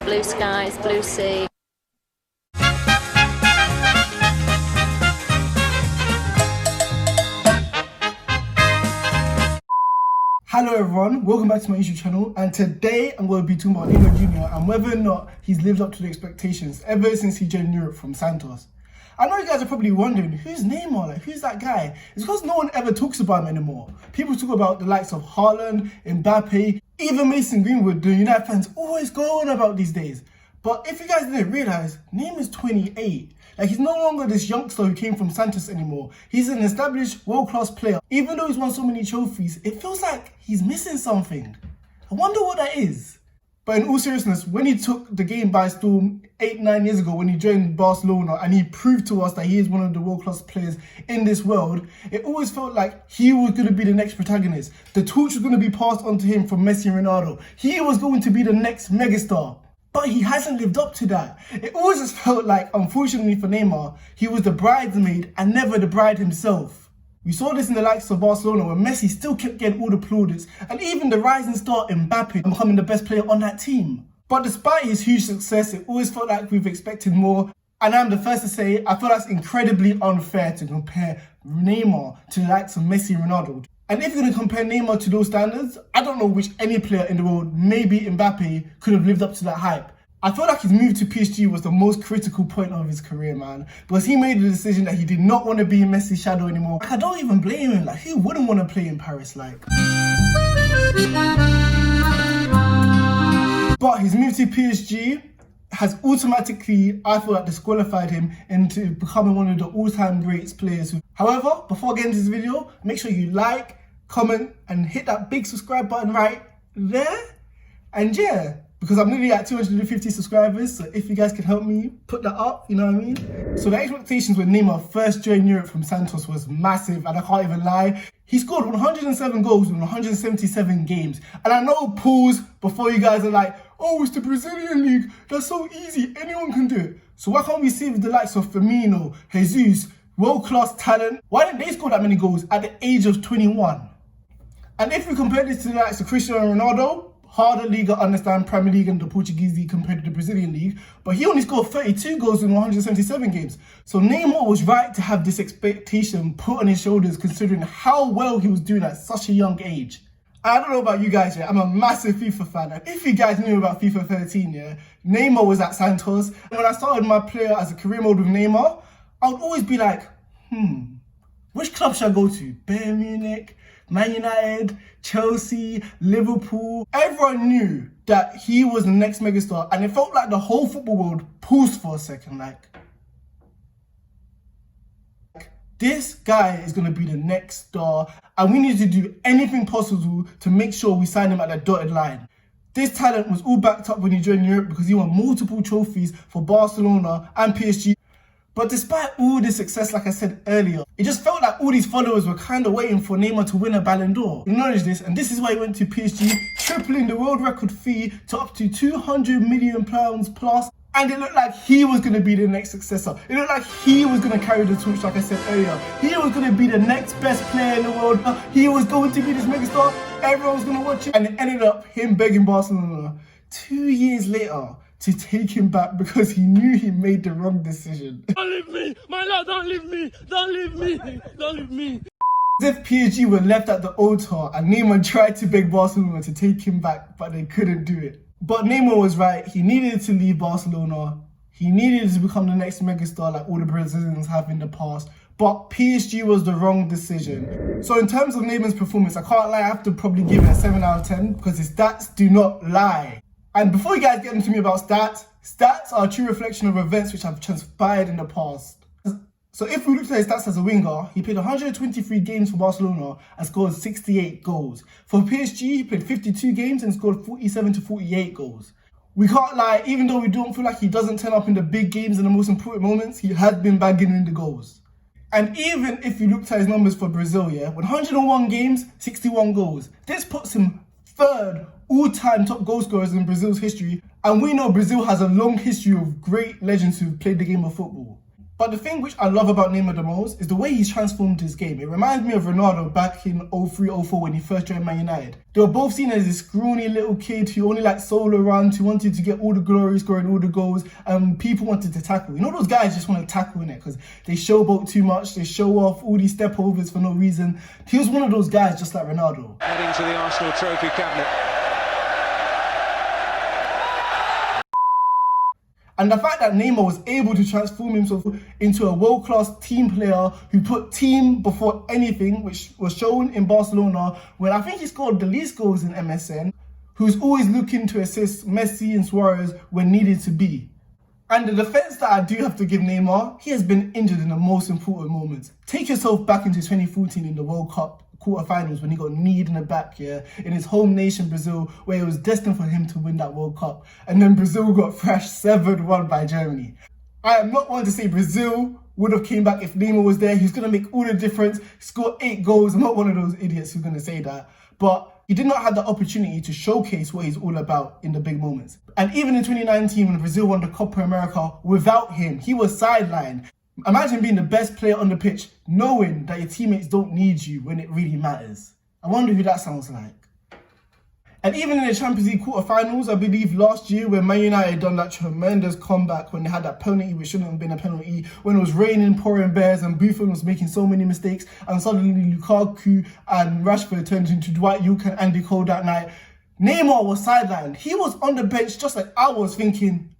Blue skies, blue sea. Hello everyone, welcome back to my YouTube channel, and today I'm going to be talking about Neymar Jr. and whether or not he's lived up to the expectations ever since he joined Europe from Santos. I know you guys are probably wondering, who's Neymar? Like, who's that guy? It's because no one ever talks about him anymore. People talk about the likes of Haaland, Mbappe, even Mason Greenwood. The United fans always go on about these days. But if you guys didn't realise, Neymar's 28. Like, he's no longer this youngster who came from Santos anymore. He's an established, world-class player. Even though he's won so many trophies, it feels like he's missing something. I wonder what that is. But in all seriousness, when he took the game by storm 8-9 years ago when he joined Barcelona and he proved to us that he is one of the world-class players in this world, it always felt like he was going to be the next protagonist. The torch was going to be passed on to him from Messi and Ronaldo. He was going to be the next megastar. But he hasn't lived up to that. It always just felt like, unfortunately for Neymar, he was the bridesmaid and never the bride himself. We saw this in the likes of Barcelona where Messi still kept getting all the plaudits, and even the rising star Mbappe becoming the best player on that team. But despite his huge success, it always felt like we've expected more. And I'm the first to say, I feel that's incredibly unfair to compare Neymar to the likes of Messi and Ronaldo. And if you're going to compare Neymar to those standards, I don't know which any player in the world, maybe Mbappe, could have lived up to that hype. I feel like his move to PSG was the most critical point of his career, man. Because he made the decision that he did not want to be in Messi's shadow anymore. I don't even blame him. Like, who wouldn't want to play in Paris, like? But his move to PSG has automatically, I feel like, disqualified him into becoming one of the all-time greatest players. However, before getting into this video, make sure you like, comment, and hit that big subscribe button right there. And yeah, because I'm nearly at 250 subscribers, so if you guys can help me put that up, you know what I mean? So the expectations when Neymar first joined Europe from Santos was massive, and I can't even lie. He scored 107 goals in 177 games. And I know, pause, before you guys are like, oh, it's the Brazilian league, that's so easy, anyone can do it. So why can't we see with the likes of Firmino, Jesus, world-class talent? Why didn't they score that many goals at the age of 21? And if we compare this to the likes of Cristiano Ronaldo, harder league, I understand Premier League and the Portuguese league compared to the Brazilian league, but he only scored 32 goals in 177 games. So Neymar was right to have this expectation put on his shoulders considering how well he was doing at such a young age. I don't know about you guys, yeah, I'm a massive FIFA fan, and if you guys knew about FIFA 13, yeah, Neymar was at Santos. When I started my player as a career mode with Neymar, I would always be like, which club should I go to? Bayern Munich, Man United, Chelsea, Liverpool. Everyone knew that he was the next megastar, and it felt like the whole football world paused for a second, like, this guy is going to be the next star, and we need to do anything possible to make sure we sign him at the dotted line. This talent was all backed up when he joined Europe because he won multiple trophies for Barcelona and PSG. But despite all this success, like I said earlier, it just felt like all these followers were kind of waiting for Neymar to win a Ballon d'Or. Acknowledge this, and this is why he went to PSG, tripling the world record fee to up to £200 million plus. And it looked like he was going to be the next successor. It looked like he was going to carry the torch, like I said earlier. He was going to be the next best player in the world. He was going to be this megastar. Everyone was going to watch him. And it ended up him begging Barcelona 2 years later to take him back because he knew he made the wrong decision. Don't leave me! My lord, don't leave me! Don't leave me! Don't leave me! As if PSG were left at the altar and Neymar tried to beg Barcelona to take him back, but they couldn't do it. But Neymar was right. He needed to leave Barcelona. He needed to become the next megastar like all the Brazilians have in the past. But PSG was the wrong decision. So in terms of Neymar's performance, I can't lie, I have to probably give it a 7 out of 10 because his stats do not lie. And before you guys get into me about stats are a true reflection of events which have transpired in the past. So if we look at his stats as a winger, he played 123 games for Barcelona and scored 68 goals. For PSG, he played 52 games and scored 47 to 48 goals. We can't lie, even though we don't feel like he doesn't turn up in the big games and the most important moments, he has been bagging in the goals. And even if you looked at his numbers for Brazil, yeah, 101 games, 61 goals. This puts him third all-time top goal scorers in Brazil's history. And we know Brazil has a long history of great legends who've played the game of football. But the thing which I love about Neymar the most is the way he's transformed his game. It reminds me of Ronaldo back in 03-04 when he first joined Man United. They were both seen as this scrawny little kid who only liked solo runs, who wanted to get all the glory, scoring all the goals, and people wanted to tackle. You know those guys just want to tackle in it because they showboat too much, they show off all these step overs for no reason. He was one of those guys just like Ronaldo. Heading to the Arsenal trophy cabinet. And the fact that Neymar was able to transform himself into a world-class team player who put team before anything, which was shown in Barcelona when I think he scored the least goals in MSN, who's always looking to assist Messi and Suarez when needed to be. And the defense that I do have to give Neymar, he has been injured in the most important moments. Take yourself back into 2014 in the World Cup quarterfinals when he got kneed in the back, in his home nation Brazil, where it was destined for him to win that World Cup. And then Brazil got thrashed 7-1 by Germany. I am not one to say Brazil would have came back if Neymar was there. He's going to make all the difference, score 8 goals. I'm not one of those idiots who's going to say that. But he did not have the opportunity to showcase what he's all about in the big moments. And even in 2019, when Brazil won the Copa America without him, he was sidelined. Imagine being the best player on the pitch, knowing that your teammates don't need you when it really matters. I wonder who that sounds like. And even in the Champions League quarterfinals, I believe last year when Man United done that tremendous comeback when they had that penalty which shouldn't have been a penalty, when it was raining, pouring bears and Buffon was making so many mistakes and suddenly Lukaku and Rashford turned into Dwight Yorke and Andy Cole that night, Neymar was sidelined. He was on the bench just like I was thinking,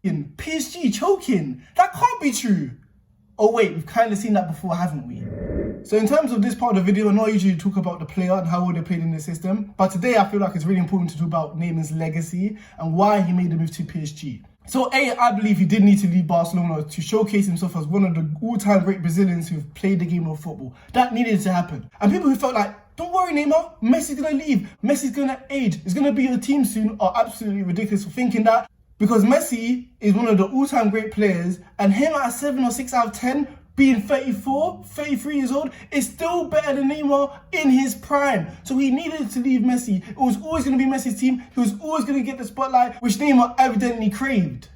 PSG choking. That can't be true. Oh wait, we've kind of seen that before, haven't we? So in terms of this part of the video, I not usually talk about the player and how well they played in the system, but today I feel like it's really important to talk about Neymar's legacy and why he made the move to PSG. So I believe he did need to leave Barcelona to showcase himself as one of the all-time great Brazilians who've played the game of football. That needed to happen. And people who felt like, don't worry Neymar, Messi's gonna leave, Messi's gonna age, he's gonna be your team soon, are absolutely ridiculous for thinking that. Because Messi is one of the all-time great players, and him at 7 or 6 out of 10, being 34, 33 years old, is still better than Neymar in his prime. So he needed to leave Messi. It was always going to be Messi's team. He was always going to get the spotlight, which Neymar evidently craved.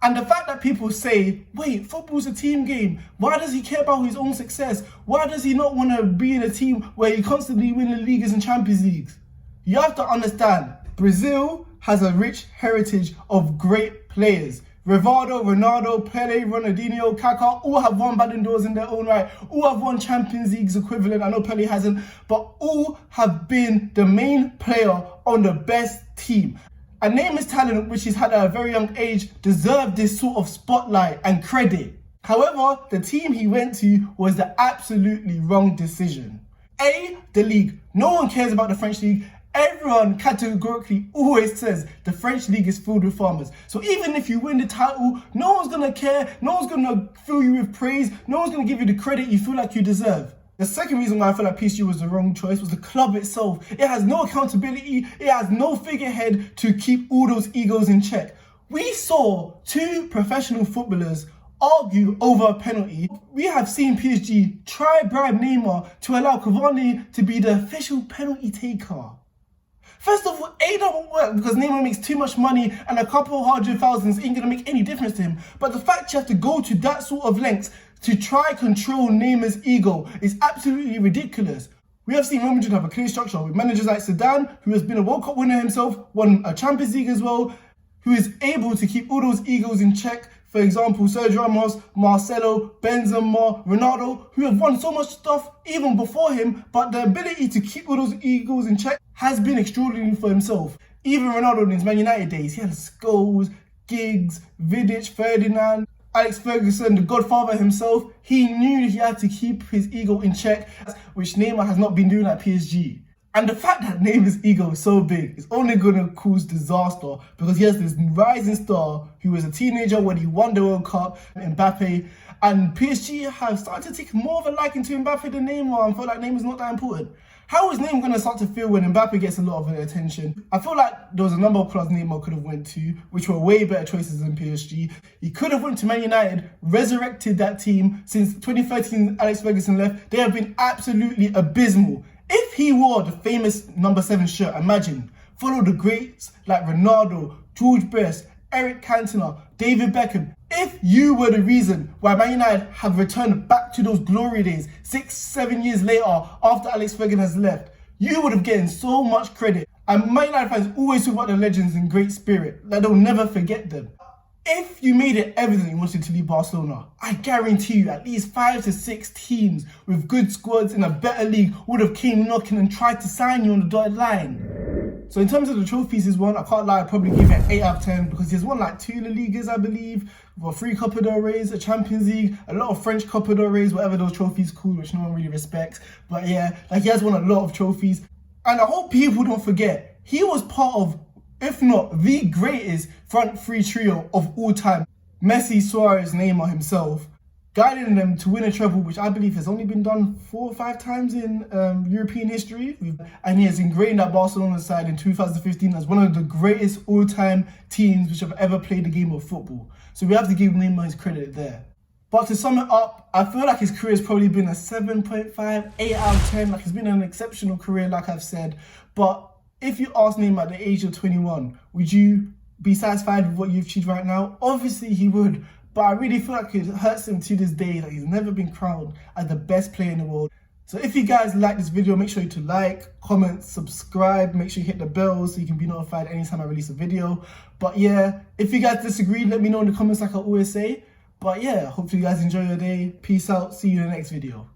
And the fact that people say, wait, football's a team game. Why does he care about his own success? Why does he not want to be in a team where he constantly wins the leagues and Champions Leagues? You have to understand, Brazil has a rich heritage of great players. Rivaldo, Ronaldo, Pelé, Ronaldinho, Kaká all have won Ballon d'Ors in their own right. All have won Champions Leagues equivalent. I know Pelé hasn't, but all have been the main player on the best team. And Neymar's talent, which he's had at a very young age, deserved this sort of spotlight and credit. However, the team he went to was the absolutely wrong decision. The league. No one cares about the French league. Everyone categorically always says the French league is filled with farmers. So even if you win the title, no one's going to care. No one's going to fill you with praise. No one's going to give you the credit you feel like you deserve. The second reason why I feel like PSG was the wrong choice was the club itself. It has no accountability. It has no figurehead to keep all those egos in check. We saw 2 professional footballers argue over a penalty. We have seen PSG try bribe Neymar to allow Cavani to be the official penalty taker. First of all, A don't work because Neymar makes too much money and a couple hundred thousands ain't gonna make any difference to him. But the fact you have to go to that sort of lengths to try control Neymar's ego is absolutely ridiculous. We have seen Real Madrid have a clear structure with managers like Zidane, who has been a World Cup winner himself, won a Champions League as well, who is able to keep all those egos in check. For example, Sergio Ramos, Marcelo, Benzema, Ronaldo, who have won so much stuff even before him, but the ability to keep all those egos in check has been extraordinary for himself. Even Ronaldo in his Man United days, he had Scholes, Giggs, Vidic, Ferdinand, Alex Ferguson, the godfather himself. He knew he had to keep his ego in check, which Neymar has not been doing at PSG. And the fact that Neymar's ego is so big is only going to cause disaster because he has this rising star who was a teenager when he won the World Cup, Mbappe, and PSG have started to take more of a liking to Mbappe than Neymar and feel like Neymar's not that important. How is Neymar going to start to feel when Mbappe gets a lot of attention? I feel like there was a number of clubs Neymar could have went to, which were way better choices than PSG. He could have went to Man United, resurrected that team. Since 2013, Alex Ferguson left. They have been absolutely abysmal. If he wore the famous number 7 shirt, imagine, follow the greats like Ronaldo, George Best, Eric Cantona, David Beckham. If you were the reason why Man United have returned back to those glory days 6-7 years later after Alex Ferguson has left, you would have gotten so much credit. And Man United fans always talk about the legends in great spirit, like they'll never forget them. If you made it evident you wanted to leave Barcelona, I guarantee you at least 5 to 6 teams with good squads in a better league would have came knocking and tried to sign you on the dotted line. So in terms of the trophies he's won, I can't lie, I'd probably give it an 8 out of 10 because he's won like 2 La Ligas, I believe, with 3 Copa del Reys, a Champions League, a lot of French Copa del Reys, whatever those trophies called, which no one really respects. But yeah, like he has won a lot of trophies. And I hope people don't forget, he was part of, if not the greatest front 3 trio of all time. Messi, Suarez, Neymar himself, guiding them to win a treble, which I believe has only been done 4 or 5 times in European history. And he has ingrained that Barcelona side in 2015 as one of the greatest all-time teams which have ever played the game of football. So we have to give Neymar his credit there. But to sum it up, I feel like his career has probably been a 7.5, 8 out of 10. Like, it's been an exceptional career, like I've said. But if you ask Neymar at the age of 21, would you be satisfied with what you've achieved right now? Obviously he would. But I really feel like it hurts him to this day that he's never been crowned as the best player in the world. So if you guys like this video, make sure to like, comment, subscribe, make sure you hit the bell so you can be notified anytime I release a video. But yeah, if you guys disagree, let me know in the comments like I always say. But yeah, hopefully you guys enjoy your day. Peace out. See you in the next video.